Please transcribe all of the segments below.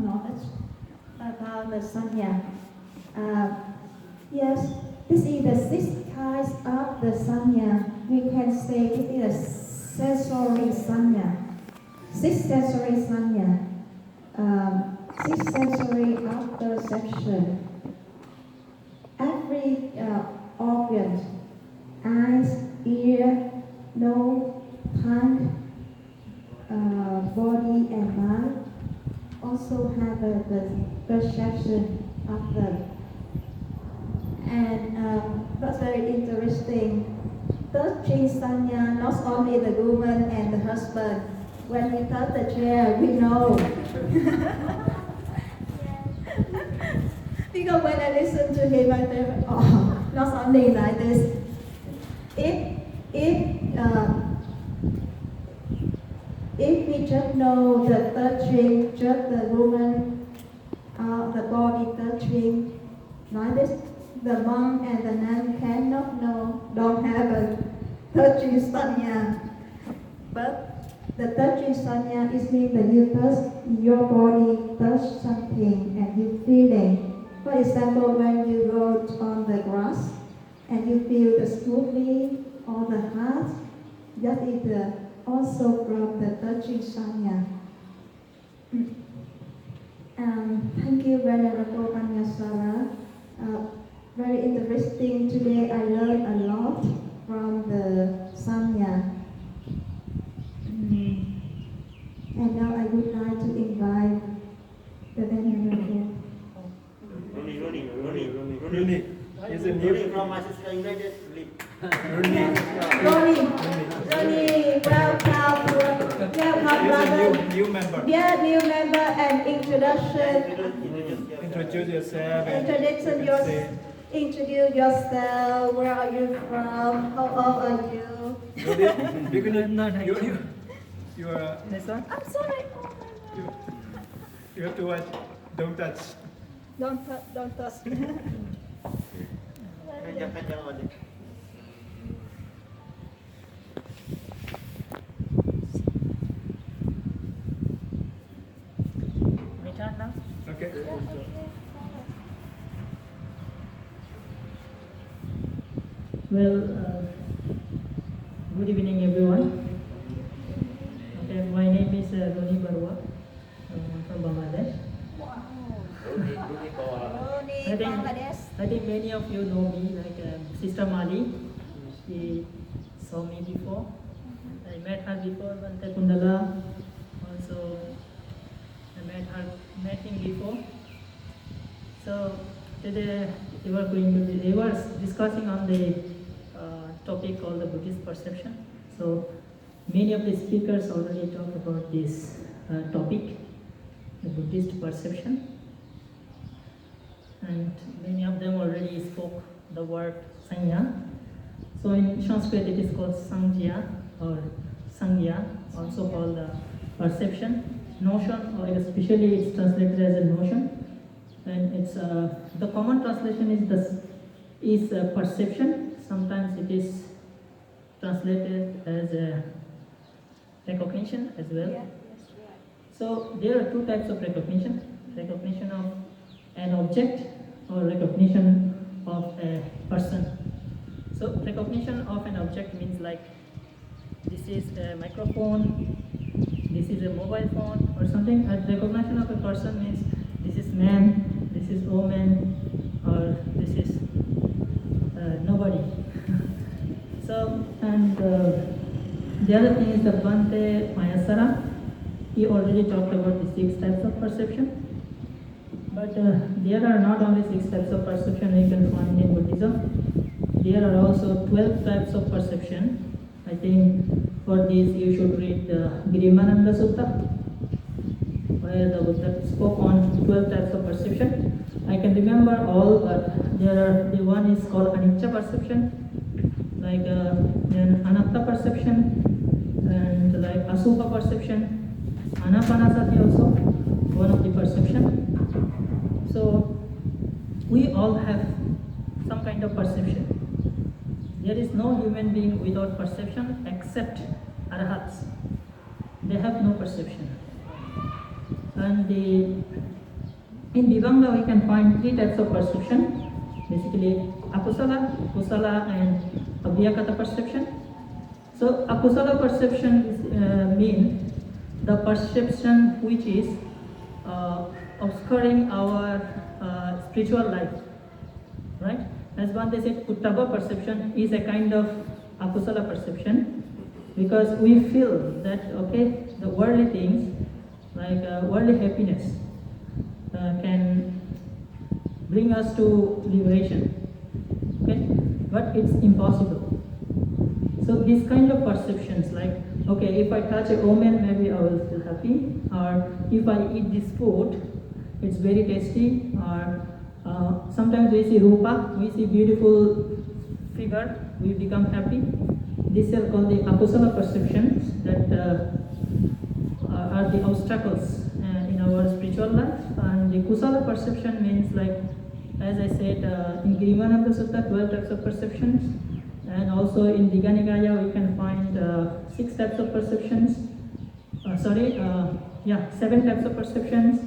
knowledge about the sanya. Yes, this is the six kinds of the sanya. We can say it is a sensory sanya. Six sensory sanya. Six sensory of perception. Every organ, eyes, ear, nose, tongue, body and mind also have the perception of them. And that's very interesting. Those three sanya, not only the woman and the husband. When we touch the chair, we know. Because when I listen to him, I think, oh, not only like this. If we just know the touching, just the woman, the body touching, like this, the monk and the nun cannot know, don't have a touching sanya. But the touching sanya is mean that you touch your body, touch something, and you feeling. For example, when you go on the grass and you feel the smoothly or the hard, that is also from the touching sanya. Thank you, Venerable Panyasara. Very interesting. Today I learned a lot from the sanya. And now I would like to invite the Venerable. Rooney is a new from Manchester United. Ronnie, welcome, brother. new member. Yeah, new member and introduction. Introduce yourself. Introduce yourself. Where are you from? How old are you? You are. I'm sorry. You have to watch. Don't touch. Don't touch. Okay. Well, good evening, everyone. Okay, my name is Roni Barua from Bangladesh. I think many of you know me, like Sister Mali. She saw me before. I met her before, Bante Kundala. Also, I met him before. So today we were discussing on the topic called the Buddhist perception. So many of the speakers already talked about this topic, the Buddhist perception. And many of them already spoke the word sanya. So in Sanskrit it is called sangya or sangya, also called perception, notion, or especially it's translated as a notion. And it's the common translation is perception. Sometimes it is translated as recognition as well. Yeah, yes, right. So there are two types of recognition: recognition of an object or recognition of a person. So recognition of an object means like this is a microphone, this is a mobile phone or something. And recognition of a person means this is man, this is woman, or this is nobody. So, and the other thing is the Bante Mayasara. He already talked about the 6 types of perception. But there are not only 6 types of perception you can find in Buddhism. There are also 12 types of perception. I think for this you should read the Girimananda Sutta, where the Buddha spoke on 12 types of perception. I can remember all, but the one is called Anicca perception, like then Anatta perception, and like Asukha perception, Anapanasati also, one of the perception. So we all have some kind of perception. There is no human being without perception except Arhats. They have no perception. And in Vibhanga we can find three types of perception, basically akusala, kusala and abhyakata perception. So akusala perception is, means the perception which is obscuring our spiritual life, right? As Bhante said, uttava perception is a kind of akusala perception, because we feel that, okay, the worldly things, like worldly happiness, can bring us to liberation, okay? But it's impossible. So these kind of perceptions, like, okay, if I touch a woman, maybe I will feel happy, or if I eat this food, it's very tasty, or sometimes we see rupa, we see beautiful figure, we become happy. These are called the akusala perceptions that are the obstacles in our spiritual life. And the kusala perception means, like, as I said, in Girimananda Sutta, 12 types of perceptions, and also in Digha Nikaya we can find 6 types of perceptions. 7 types of perceptions.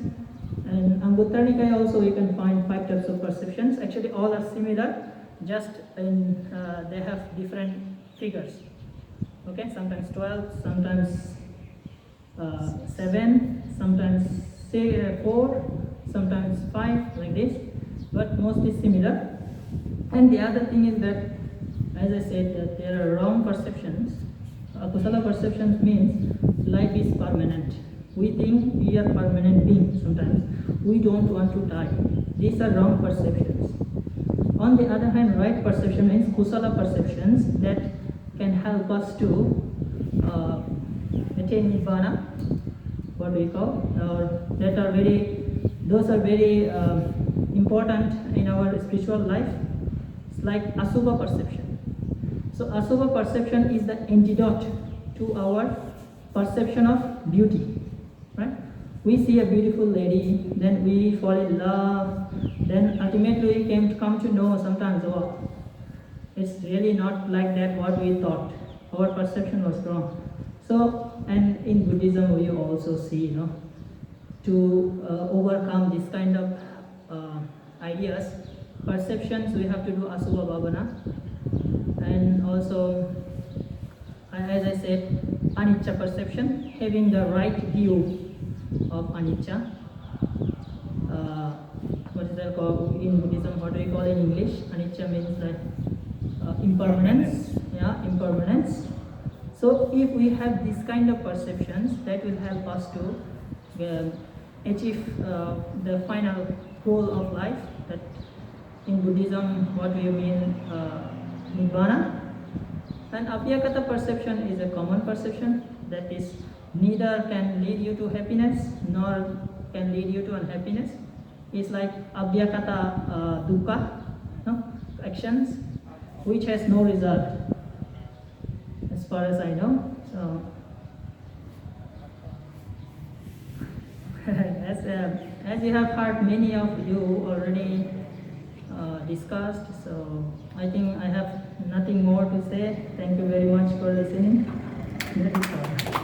And Anguttara Nikaya also we can find 5 types of perceptions. Actually all are similar, just in they have different figures. Okay, sometimes 12, sometimes 7, sometimes 4, sometimes 5, like this, but mostly similar. And the other thing is that, as I said, that there are wrong perceptions. Akusala perceptions means life is permanent. We think we are permanent beings sometimes. We don't want to die. These are wrong perceptions. On the other hand, right perception means kusala perceptions that can help us to attain nibbana, what we call, or that are those are very important in our spiritual life. It's like asubha perception. So asubha perception is the antidote to our perception of beauty, right? We see a beautiful lady, then we fall in love, then ultimately we come to know sometimes, oh, it's really not like that what we thought. Our perception was wrong. So, and in Buddhism we also see, to overcome this kind of ideas, perceptions, we have to do asubha bhavana. And also, as I said, anicca perception, having the right view of anicca. What is that called in Buddhism? What do we call in English? Anicca means like impermanence. Yeah, impermanence. So if we have this kind of perceptions, that will help us to achieve the final goal of life. That in Buddhism, what we mean nibbana. And abhyakata perception is a common perception, that is neither can lead you to happiness nor can lead you to unhappiness. It's like abhyakata dukkha, actions which has no result, as far as I know. So as you have heard, many of you already discussed, so I think I have nothing more to say. Thank you very much for listening. That is all.